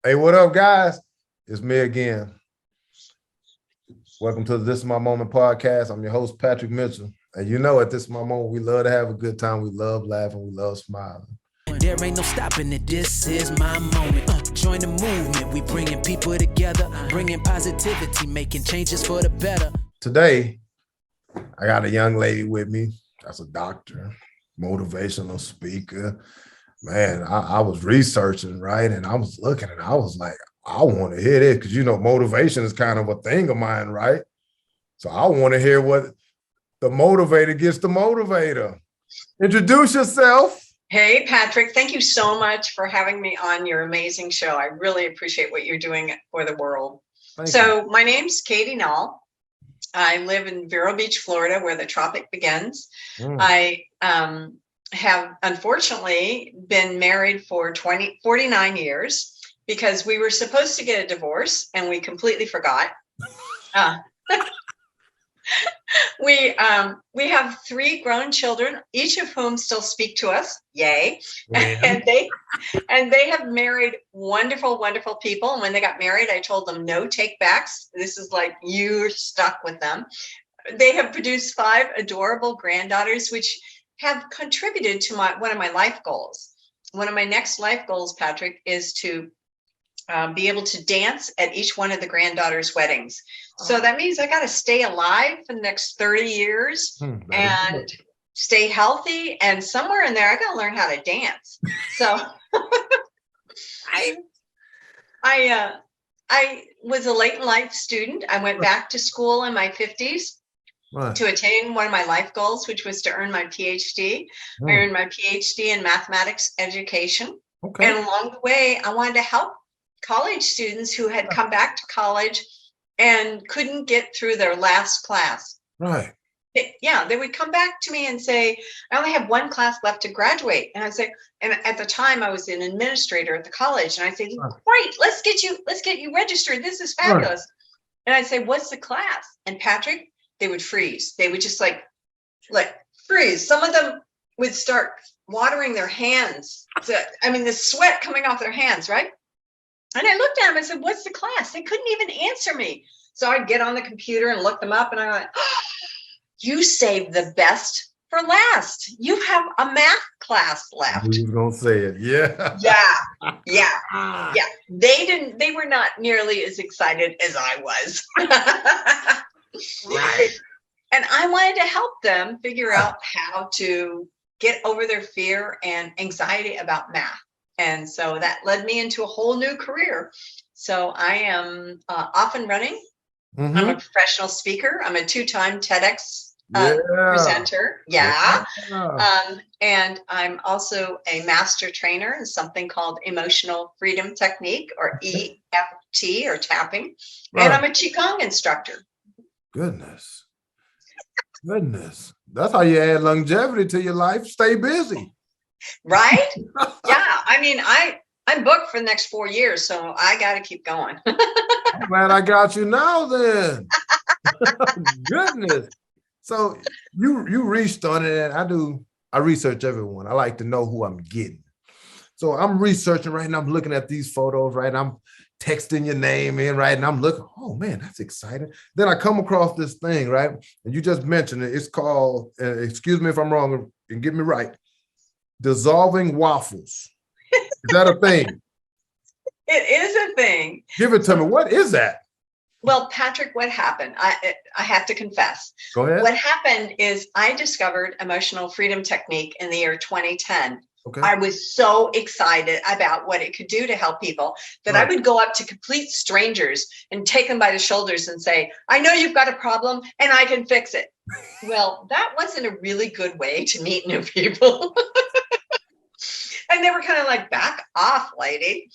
Hey, what up, guys? It's me again. Welcome to the This Is My Moment podcast. I'm your host, Patrick Mitchell. And you know, at This Is My Moment, we love to have a good time. We love laughing. We love smiling. There ain't no stopping it. This is my moment. Join the movement. We bringing people together, bringing positivity, making changes for the better. Today, I got a young lady with me. That's a doctor, motivational speaker. Man, I was researching, right? And I was looking and I was like, I want to hear this because, you know, motivation is kind of a thing of mine, right? So I want to hear what the motivator gets the motivator. Introduce yourself. Hey, Patrick, thank you so much for having me on your amazing show. I really appreciate what you're doing for the world. Thank you. So my name's Katie Nall. I live in Vero Beach, Florida, where the tropic begins. I have unfortunately been married for 49 years because we were supposed to get a divorce and we completely forgot. We have 3 grown children, each of whom still speak to us. Yay. And they have married wonderful, wonderful people. And when they got married, I told them no take backs. This is like, you're stuck with them. They have produced 5 adorable granddaughters, which have contributed to one of my life goals. One of my next life goals, Patrick, is to be able to dance at each one of the granddaughters' weddings. So that means I got to stay alive for the next 30 years and stay healthy. And somewhere in there, I got to learn how to dance. So I was a late in life student. I went back to school in my 50s. Right. To attain one of my life goals, which was to earn my PhD. I earned my PhD in mathematics education. Okay. And along the way, I wanted to help college students who had come back to college and couldn't get through their last class. Right. They would come back to me and say, I only have 1 class left to graduate. And I say, and at the time I was an administrator at the college. And I say, great, let's get you registered. This is fabulous. Right. And I'd say, what's the class? And Patrick, they would freeze. They would just like freeze. Some of them would start watering their hands. The sweat coming off their hands, right? And I looked at them and said, what's the class? They couldn't even answer me. So I'd get on the computer and look them up and I went, you saved the best for last. You have a math class left. Who's gonna say it? Yeah. Yeah. They were not nearly as excited as I was. Right. And I wanted to help them figure out how to get over their fear and anxiety about math. And so that led me into a whole new career. So I am off and running. I'm a professional speaker. I'm a 2-time TEDx presenter. Yeah. And I'm also a master trainer in something called Emotional Freedom Technique, or EFT, or tapping. Right. And I'm a Qigong instructor. Goodness. That's how you add longevity to your life. Stay busy. Right? Yeah. I'm booked for the next 4 years, so I got to keep going. I'm glad I got you now then. Goodness. So you reached on it, and I research everyone. I like to know who I'm getting. So I'm researching, right? And I'm looking at these photos, right? I'm texting your name in, right? And I'm looking, oh man, that's exciting. Then I come across this thing, right? And you just mentioned it. It's called, excuse me if I'm wrong and get me right, dissolving waffles. Is that a thing? It is a thing. Give it to me. What is that? Well, Patrick, what happened? I have to confess. Go ahead. What happened is I discovered Emotional Freedom Technique in the year 2010. Okay. I was so excited about what it could do to help people that I would go up to complete strangers and take them by the shoulders and say, I know you've got a problem and I can fix it. Well, that wasn't a really good way to meet new people. And they were kind of like, back off, lady.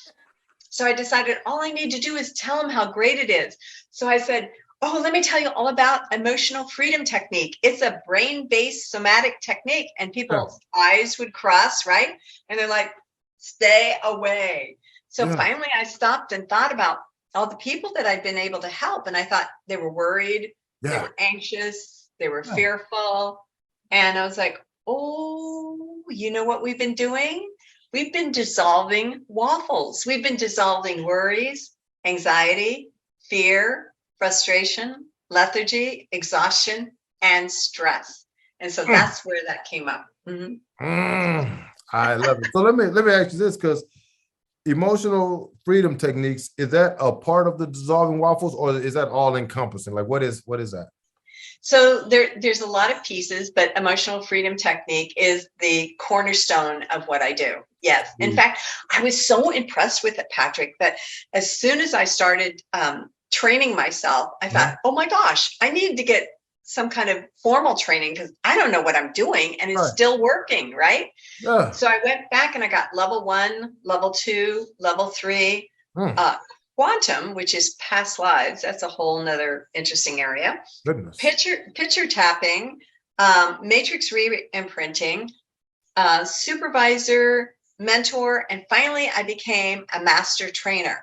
So I decided all I need to do is tell them how great it is. So I said, oh, let me tell you all about Emotional Freedom Technique. It's a brain-based somatic technique. And people's eyes would cross, right? And they're like, stay away. So finally I stopped and thought about all the people that I'd been able to help. And I thought they were worried, they were anxious, they were fearful. And I was like, oh, you know what we've been doing? We've been dissolving waffles. We've been dissolving worries, anxiety, fear, frustration, lethargy, exhaustion, and stress. And so that's where that came up. I love it. So let me ask you this, because emotional freedom techniques, is that a part of the dissolving waffles, or is that all encompassing? Like, what is that? So there's a lot of pieces, but emotional freedom technique is the cornerstone of what I do. Yes. In fact, I was so impressed with it, Patrick, that as soon as I started training myself, I thought, oh my gosh, I need to get some kind of formal training because I don't know what I'm doing and it's still working, right? Yeah. So I went back and I got level 1, level 2, level 3, quantum, which is past lives. That's a whole nother interesting area. Goodness. Picture tapping, matrix re-imprinting, supervisor, mentor, and finally I became a master trainer.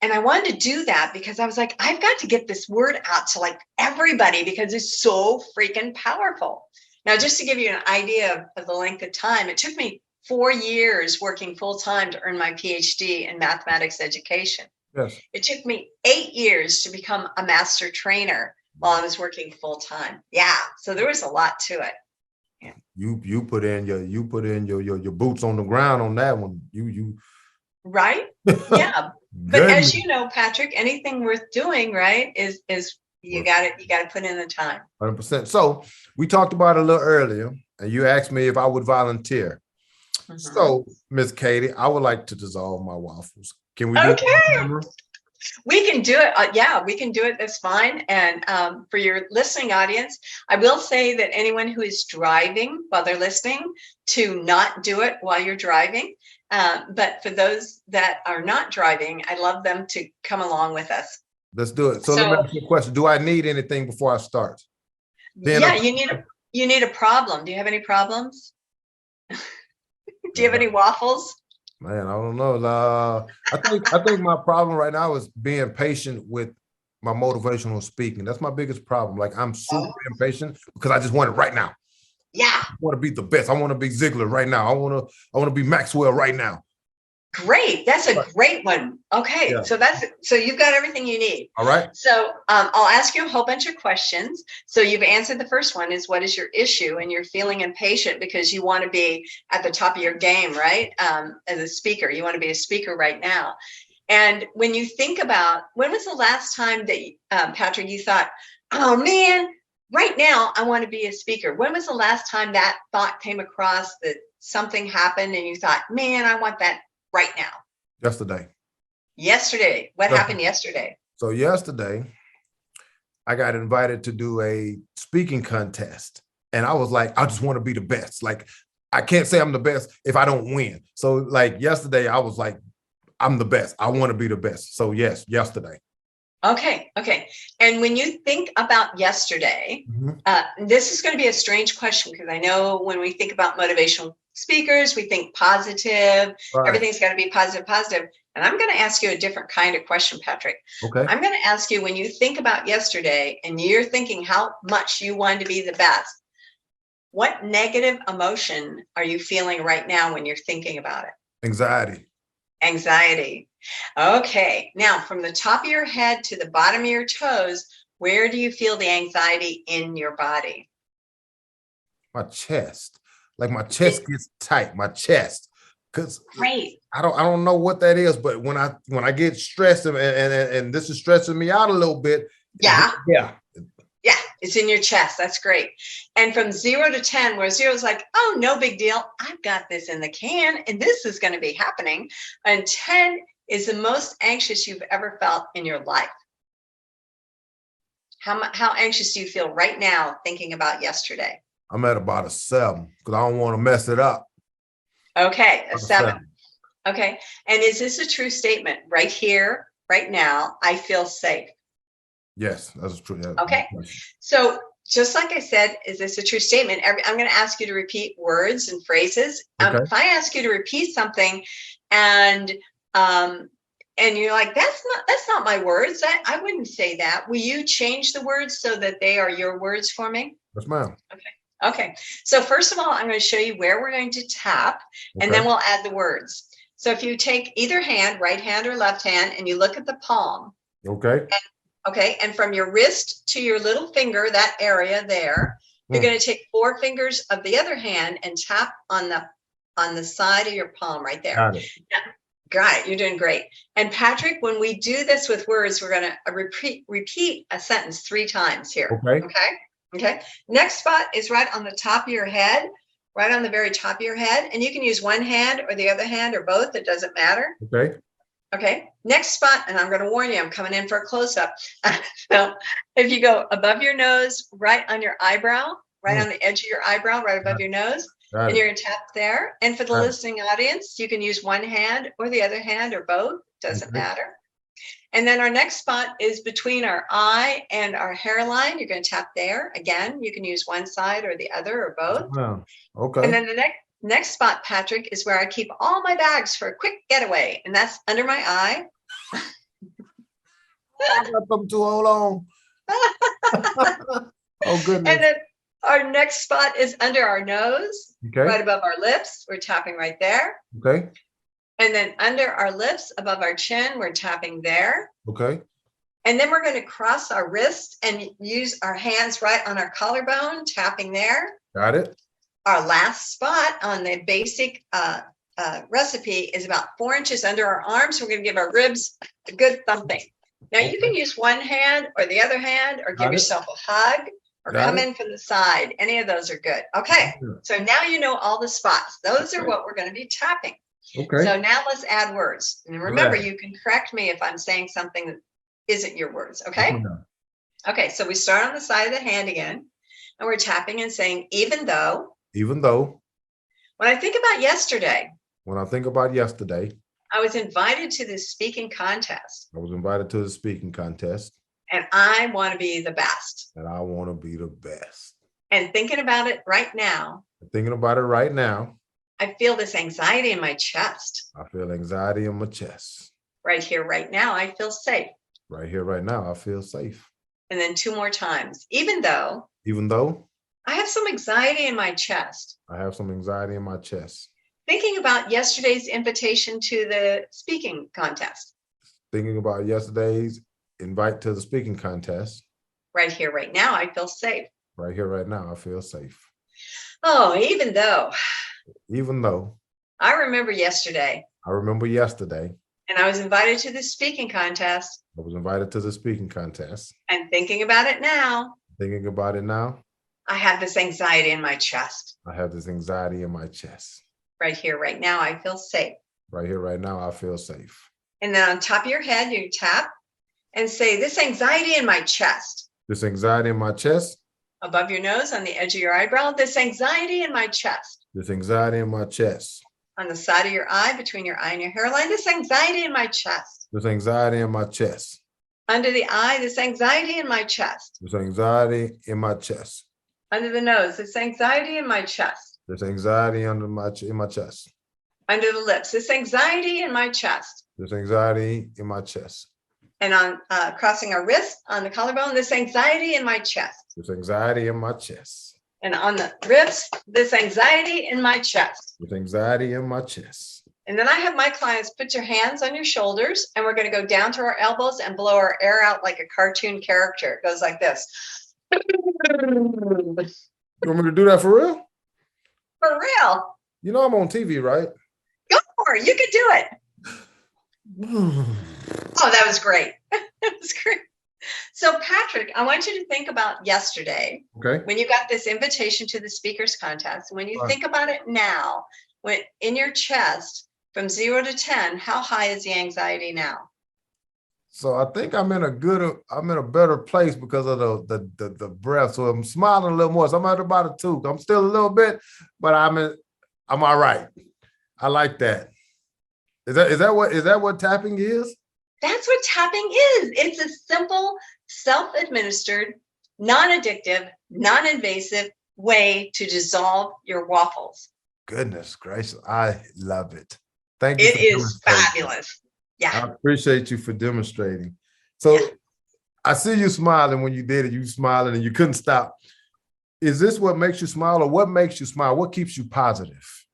And I wanted to do that because I was like, I've got to get this word out to like everybody because it's so freaking powerful. Now, just to give you an idea of the length of time, it took me 4 years working full time to earn my PhD in mathematics education. Yes. It took me 8 years to become a master trainer while I was working full time. Yeah. So there was a lot to it. Yeah. You put in your boots on the ground on that one. You right? Yeah. But as you know, Patrick, anything worth doing, right, is you got to put in the time. 100%. So we talked about it a little earlier, and you asked me if I would volunteer. So, Miss Katie, I would like to dissolve my waffles. Can we do it? We can do it. Yeah, we can do it. That's fine. And for your listening audience, I will say that anyone who is driving while they're listening, to not do it while you're driving. But for those that are not driving, I'd love them to come along with us. Let's do it. So let me ask you a question. Do I need anything before I start? Yeah, you need a problem. Do you have any problems? Do you have any waffles? Man, I don't know. I think my problem right now is being patient with my motivational speaking. That's my biggest problem. Like, I'm super impatient because I just want it right now. Yeah. I want to be the best. I want to be Ziegler right now. I want to be Maxwell right now. Great. That's a great one. Okay. Yeah. So you've got everything you need. All right. So I'll ask you a whole bunch of questions. So you've answered the first one is, what is your issue? And you're feeling impatient because you want to be at the top of your game, right? As a speaker, you want to be a speaker right now. And when you think about, when was the last time that, Patrick, you thought, oh man, right now I want to be a speaker? When was the last time that thought came across, that something happened and you thought, man, I want that right now? Yesterday. What happened yesterday? So yesterday, I got invited to do a speaking contest. And I was like, I just want to be the best. Like, I can't say I'm the best if I don't win. So like yesterday, I was like, I'm the best. I want to be the best. So yes, yesterday. Okay. And when you think about yesterday, this is going to be a strange question because I know when we think about motivational speakers, we think positive, everything's got to be positive. And I'm going to ask you a different kind of question, Patrick. Okay. I'm going to ask you, when you think about yesterday and you're thinking how much you wanted to be the best, what negative emotion are you feeling right now when you're thinking about it? Anxiety. Okay. Now, from the top of your head to the bottom of your toes, where do you feel the anxiety in your body? My chest. Like, my chest gets tight. My chest. Because I don't know what that is, but when I get stressed and this is stressing me out a little bit. Yeah, it's in your chest. That's great. And from 0 to 10, where 0 is like, oh, no big deal, I've got this in the can and this is going to be happening, and 10 is the most anxious you've ever felt in your life. How anxious do you feel right now thinking about yesterday? I'm at about a 7 because I don't want to mess it up. Okay, a 7. Okay. And is this a true statement? Right here, right now, I feel safe. Yes, that's true. Yeah. Okay. So just like I said, is this a true statement? I'm going to ask you to repeat words and phrases. If I ask you to repeat something and you're like, that's not my words, I wouldn't say that. Will you change the words so that they are your words for me? Yes, ma'am. Okay. Okay. So first of all, I'm going to show you where we're going to tap, and then we'll add the words. So if you take either hand, right hand or left hand, and you look at the palm. Okay. And from your wrist to your little finger, that area there, you're going to take 4 fingers of the other hand and tap on the side of your palm right there. Got it. Got it. You're doing great. And Patrick, when we do this with words, we're going to repeat a sentence 3 times here. Okay. Next spot is right on the top of your head, right on the very top of your head. And you can use one hand or the other hand or both. It doesn't matter. Okay. Next spot, and I'm going to warn you, I'm coming in for a close-up. So if you go above your nose, right on your eyebrow, right on the edge of your eyebrow, right above your nose, and you're going to tap there. And for the listening audience, you can use one hand or the other hand or both. Doesn't matter. And then our next spot is between our eye and our hairline. You're going to tap there. Again, you can use one side or the other or both. Wow. Okay. And then the next spot, Patrick, is where I keep all my bags for a quick getaway. And that's under my eye. I got them too. Hold on. Oh, goodness. And then our next spot is under our nose, right above our lips. We're tapping right there. Okay. And then under our lips, above our chin, we're tapping there. Okay. And then we're going to cross our wrist and use our hands right on our collarbone, tapping there. Got it. Our last spot on the basic recipe is about 4 inches under our arms. We're going to give our ribs a good thumping. Now you can use one hand or the other hand, or give yourself a hug, or come in from the side. Any of those are good. Okay. So now you know all the spots. Those are what we're going to be tapping. Okay. So now let's add words. And remember, you can correct me if I'm saying something that isn't your words. Okay. Okay. So we start on the side of the hand again, and we're tapping and saying, even though. Even though. When I think about yesterday. When I think about yesterday. I was invited to this speaking contest. I was invited to the speaking contest. And I want to be the best. And I want to be the best. And thinking about it right now. Thinking about it right now. I feel this anxiety in my chest. I feel anxiety in my chest. Right here, right now, I feel safe. Right here, right now, I feel safe. And then 2 more times. Even though. Even though. I have some anxiety in my chest. I have some anxiety in my chest. Thinking about yesterday's invitation to the speaking contest. Thinking about yesterday's invite to the speaking contest. Right here, right now, I feel safe. Right here, right now, I feel safe. Oh, even though. Even though. I remember yesterday. I remember yesterday. And I was invited to the speaking contest. I was invited to the speaking contest. And thinking about it now. Thinking about it now. I have this anxiety in my chest. I have this anxiety in my chest. Right here, right now, I feel safe. Right here, right now, I feel safe. And then on top of your head, you tap and say, this anxiety in my chest. This anxiety in my chest. Above your nose, on the edge of your eyebrow, this anxiety in my chest. This anxiety in my chest. On the side of your eye, between your eye and your hairline, this anxiety in my chest. This anxiety in my chest. Under the eye, this anxiety in my chest. This anxiety in my chest. Under the nose, this anxiety in my chest. This anxiety in my chest. Under the lips, this anxiety in my chest. This anxiety in my chest. And on crossing our wrist, on the collarbone, this anxiety in my chest. This anxiety in my chest. And on the ribs, this anxiety in my chest. This anxiety in my chest. And then I have my clients put your hands on your shoulders, and we're going to go down to our elbows and blow our air out like a cartoon character. It goes like this. You want me to do that for real? For real. You know I'm on TV, right? Go for it. You can do it. Oh, that was great. That was great. So, Patrick, I want you to think about yesterday, when you got this invitation to the speakers contest. When you think about it now, when in your chest, from 0 to 10, how high is the anxiety now? So I think I'm in a better place because of the breath. So I'm smiling a little more. So I'm at about a 2. I'm still a little bit, but I'm all right. I like that. Is that what tapping is? That's what tapping is. It's a simple, self-administered, non-addictive, non-invasive way to dissolve your waffles. Goodness gracious, I love it. Thank you. It is fabulous. Yeah. I appreciate you for demonstrating. So I see you smiling when you did it. You smiling and you couldn't stop. Is this what makes you smile, or what makes you smile? What keeps you positive?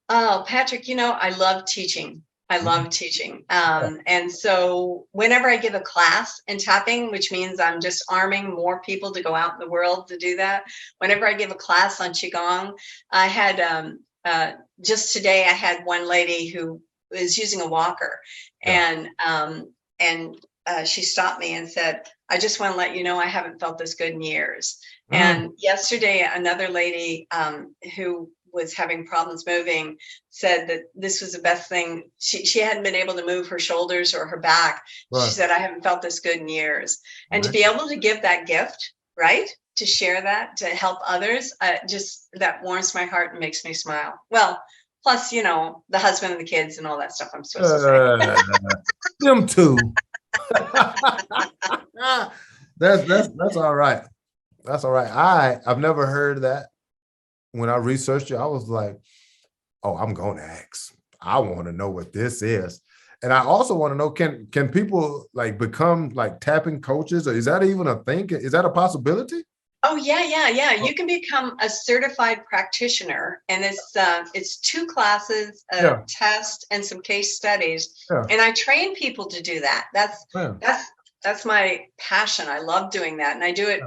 Oh, Patrick, I love teaching. I love teaching. And so whenever I give a class in tapping, which means I'm just arming more people to go out in the world to do that. Whenever I give a class on Qigong, I had just today, I had one lady who is using a walker, and she stopped me and said, I just want to let you know I haven't felt this good in years. And yesterday, another lady who was having problems moving said that this was the best thing. She hadn't been able to move her shoulders or her back. She said, I haven't felt this good in years. And to be able to give that gift, right? To share that, to help others, just that warms my heart and makes me smile. Well, plus, the husband and the kids and all that stuff I'm supposed to say. Them too. That's all right. That's all right. I've never heard that. When I researched it, I was like, oh, I'm going to ask. I want to know what this is. And I also want to know, can people like become like tapping coaches, or is that even a thing? Is that a possibility? Oh, yeah. You can become a certified practitioner, and it's 2 classes, a test, and some case studies. Yeah. And I train people to do that. That's my passion. I love doing that. And I do it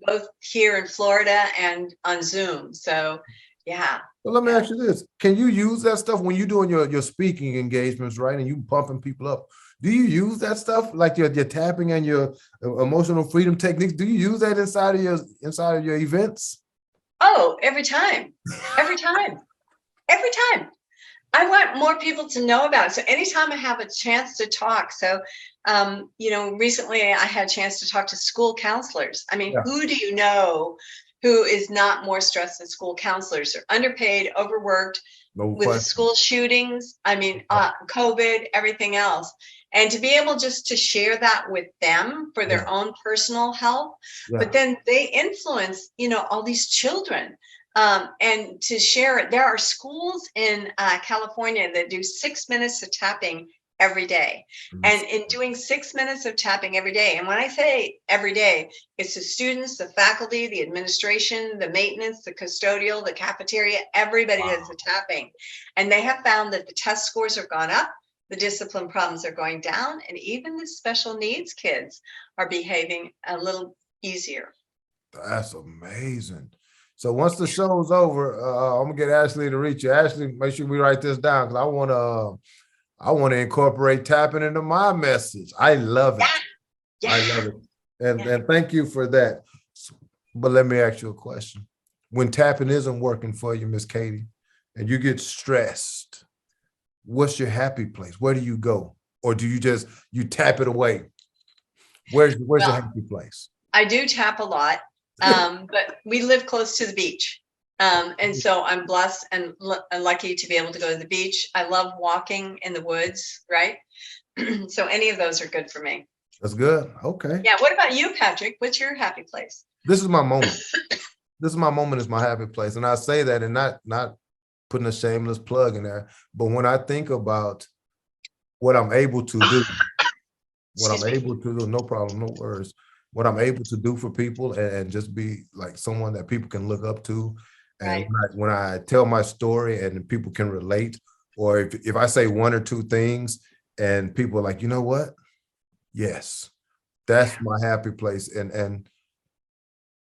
both here in Florida and on Zoom. So, yeah. Well, let me ask you this. Can you use that stuff when you're doing your speaking engagements, right? And you pumping people up. Do you use that stuff, like your tapping and your emotional freedom techniques? Do you use that inside of your events? Oh, every time. I want more people to know about it. So anytime I have a chance to talk. So, recently I had a chance to talk to school counselors. I mean, who do you know who is not more stressed than school counselors? They're underpaid, overworked, with school shootings. I mean, COVID, everything else. And to be able just to share that with them for their own personal health, but then they influence, all these children. And to share it, there are schools in California that do 6 minutes of tapping every day. And in doing 6 minutes of tapping every day, and when I say every day, it's the students, the faculty, the administration, the maintenance, the custodial, the cafeteria, everybody does the tapping. And they have found that the test scores have gone up, the discipline problems are going down, and even the special needs kids are behaving a little easier. That's amazing. So once the show's over, I'm gonna get Ashley to reach you. Ashley, make sure we write this down, because I want to incorporate tapping into my message. I love it. I love it. And thank you for that. But let me ask you a question. When tapping isn't working for you, Miss Katie, and you get stressed, what's your happy place? Where do you go? Or do you tap it away? Where's your happy place? I do tap a lot, but we live close to the beach. And so I'm blessed and lucky to be able to go to the beach. I love walking in the woods, right? So any of those are good for me. That's good. Okay. Yeah. What about you, Patrick? What's your happy place? This is my moment. This is my moment, is my happy place. And I say that, and not putting a shameless plug in there, but when I think about what I'm able to do, no problem, no worries, what I'm able to do for people, and just be like someone that people can look up to. And when I tell my story and people can relate, or if I say 1 or 2 things and people are like, you know what? Yes, that's my happy place. And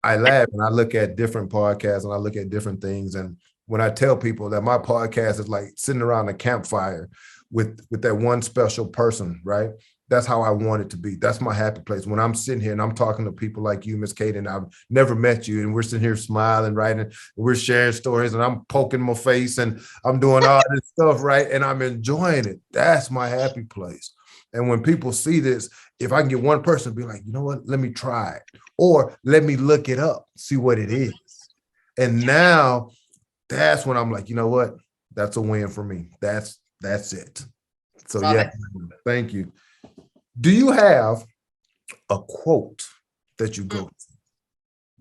I laugh and I look at different podcasts and I look at different things. And when I tell people that my podcast is like sitting around a campfire with that one special person, right? That's how I want it to be. That's my happy place. When I'm sitting here and I'm talking to people like you, Miss Kate, and I've never met you, and we're sitting here smiling, right? And we're sharing stories, and I'm poking my face, and I'm doing all this stuff, right? And I'm enjoying it. That's my happy place. And when people see this, if I can get one person to be like, you know what, let me try it, or let me look it up, see what it is. And now that's when I'm like, you know what, that's a win for me. That's it. So thank you. Do you have a quote that you go to?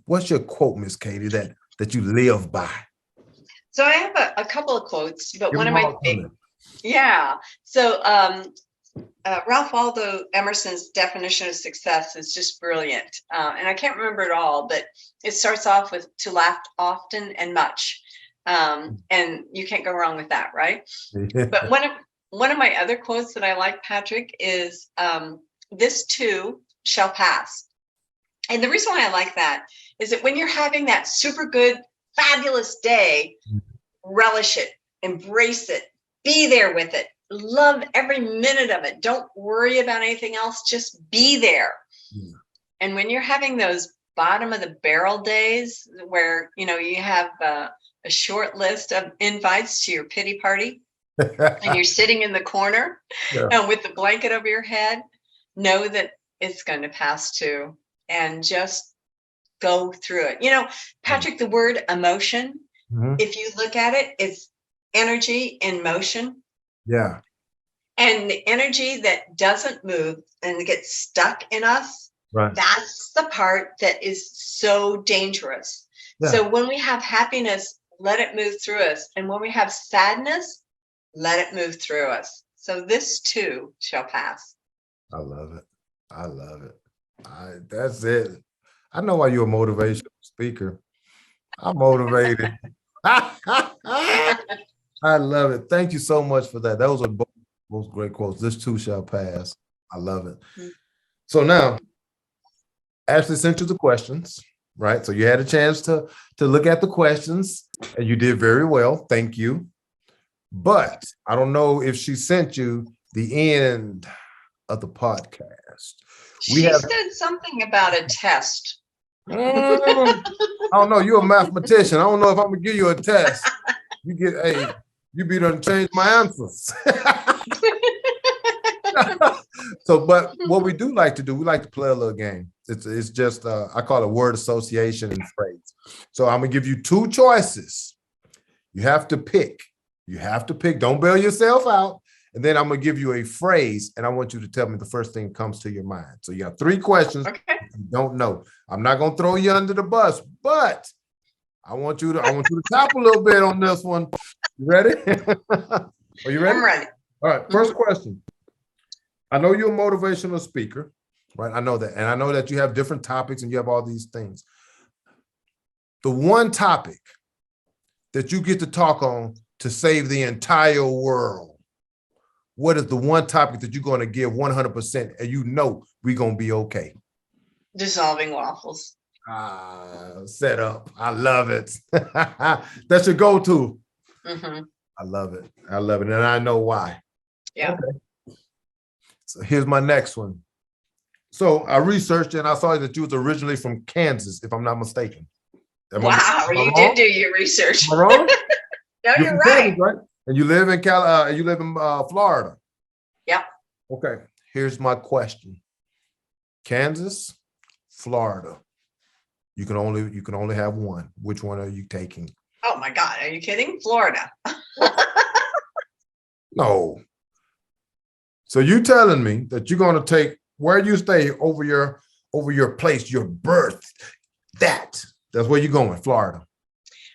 What's your quote, Miss Katie, that you live by? So I have a couple of quotes, but one of my So Ralph Waldo Emerson's definition of success is just brilliant. And I can't remember it all, but it starts off with to laugh often and much. And you can't go wrong with that, right? But one of my other quotes that I like, Patrick, is this too shall pass. And the reason why I like that is that when you're having that super good, fabulous day, relish it, embrace it, be there with it, love every minute of it. Don't worry about anything else. Just be there. Yeah. And when you're having those bottom of the barrel days where, you know, you have a short list of invites to your pity party and you're sitting in the corner with the blanket over your head, know that it's going to pass too. And just go through it. You know, Patrick, the word emotion, if you look at it, it's energy in motion. Yeah. And the energy that doesn't move and gets stuck in us, that's the part that is so dangerous. Yeah. So when we have happiness, let it move through us. And when we have sadness, let it move through us. So this too shall pass. I love it. I love it. That's it. I know why you're a motivational speaker. I'm motivated. I love it. Thank you so much for that. Those are both great quotes. This too shall pass. I love it. So now, Ashley sent you the questions, right? So you had a chance to look at the questions and you did very well. Thank you. But I don't know if she sent you the end of the podcast. She said something about a test. I don't know. You're a mathematician. I don't know if I'm gonna give you a test. You be done change my answers. So, but what we do like to do, we like to play a little game. It's just I call it word association and phrase. So I'm gonna give you two choices. You have to pick. Don't bail yourself out. And then I'm going to give you a phrase, and I want you to tell me the first thing that comes to your mind. So you got 3 questions. Okay. You don't know. I'm not going to throw you under the bus, but I want you to tap a little bit on this one. You ready? Are you ready? I'm ready. All right. First question. I know you're a motivational speaker, right? I know that. And I know that you have different topics and you have all these things. The one topic that you get to talk on to save the entire world. What is the one topic that you're going to give 100% and you know we're going to be okay? Dissolving waffles. Set up. I love it. That's your go-to. I love it. And I know why. Yeah. Okay. So here's my next one. So I researched and I saw that you was originally from Kansas, if I'm not mistaken. Wow, you did do your research. Am I wrong? No, you're right. Kansas, right? And you live in Florida. Yep. Okay. Here's my question. Kansas, Florida. You can only have one. Which one are you taking? Oh my God. Are you kidding? Florida. No. So you telling me that you're going to take where you stay over your place, your birth. That's where you're going, Florida.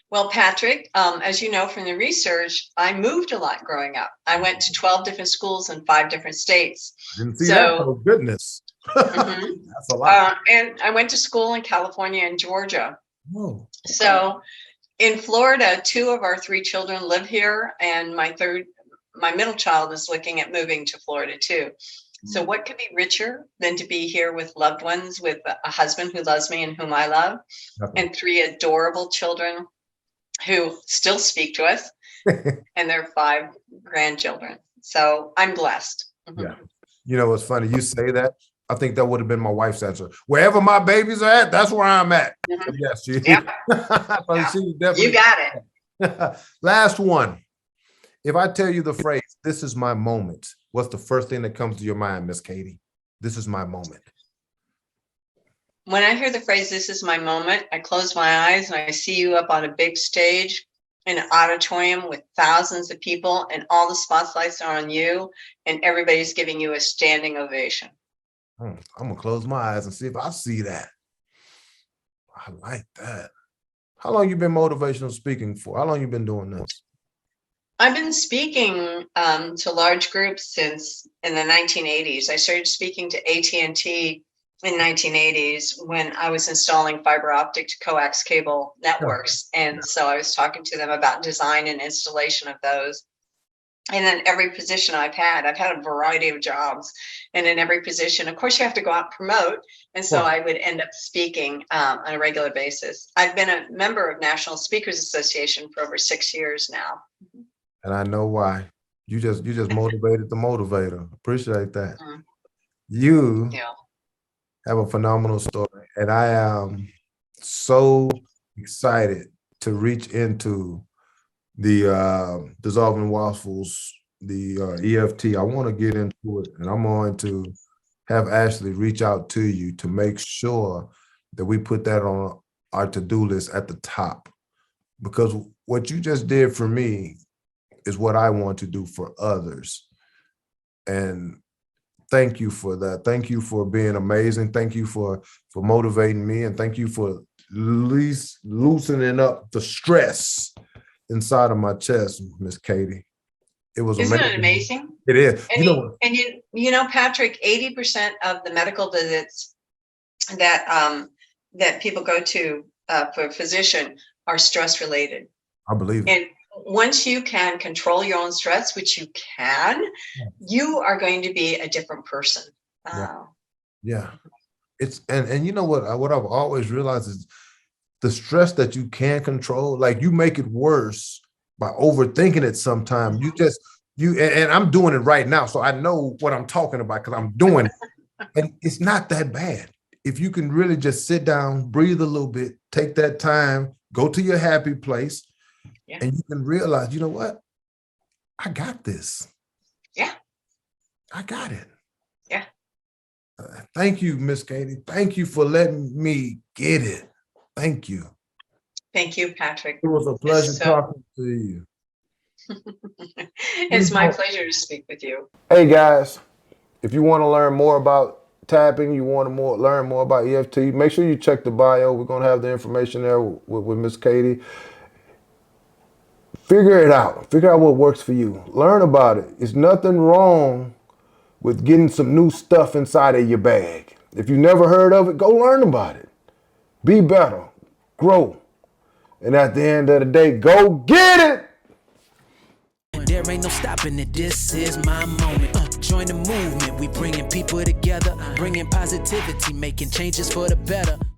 Well, Patrick, as you know from the research, I moved a lot growing up. I went to 12 different schools in 5 different states. I didn't see that. Oh, goodness. That's a lot. And I went to school in California and Georgia. Oh, okay. So in Florida, 2 of our 3 children live here, and my middle child is looking at moving to Florida too. So what could be richer than to be here with loved ones, with a husband who loves me and whom I love, and 3 adorable children who still speak to us, and their 5 grandchildren. So I'm blessed. Yeah. You know, what's funny. You say that. I think that would have been my wife's answer. Wherever my babies are at, that's where I'm at. So yes, she definitely. You got it. Last one. If I tell you the phrase, "This is my moment," what's the first thing that comes to your mind, Miss Katie? This is my moment. When I hear the phrase, "This is my moment," I close my eyes and I see you up on a big stage in an auditorium with thousands of people, and all the spotlights are on you, and everybody's giving you a standing ovation. I'm gonna close my eyes and see if I see that. I like that. How long you been motivational speaking for? How long you been doing this? I've been speaking to large groups since in the 1980s. I started speaking to AT&T in 1980s when I was installing fiber optic to coax cable networks. And so I was talking to them about design and installation of those. And in every position I've had a variety of jobs. And in every position, of course, you have to go out and promote. And so I would end up speaking on a regular basis. I've been a member of National Speakers Association for over 6 years now. And I know why. You just motivated the motivator. Appreciate that. You have a phenomenal story. And I am so excited to reach into the dissolving waffles, the EFT. I want to get into it, and I'm going to have Ashley reach out to you to make sure that we put that on our to-do list at the top, because what you just did for me is what I want to do for others. And thank you for that. Thank you for being amazing. Thank you for motivating me, and thank you for loosening up the stress inside of my chest, Miss Katie. It was amazing. Isn't it amazing? It is. And you know, Patrick, 80% of the medical visits that that people go to for a physician are stress related. I believe it. And once you can control your own stress, which you can, you are going to be a different person. Yeah. It's and you know what I've always realized is the stress that you can control, like you make it worse by overthinking it sometimes. And I'm doing it right now, so I know what I'm talking about because I'm doing it. And it's not that bad. If you can really just sit down, breathe a little bit, take that time, go to your happy place, and you can realize, you know what? I got this. Yeah. I got it. Yeah. Thank you, Miss Katie. Thank you for letting me get it. Thank you. Thank you, Patrick. It was a pleasure talking to you. It's my pleasure to speak with you. Hey guys, if you want to learn more about tapping, you want to learn more about EFT, make sure you check the bio. We're going to have the information there with Miss Katie. Figure it out. Figure out what works for you. Learn about it. There's nothing wrong with getting some new stuff inside of your bag. If you never heard of it, go learn about it. Be better. Grow. And at the end of the day, go get it! There ain't no stopping it, this is my moment. Join the movement, we bringing people together, bringing positivity, making changes for the better.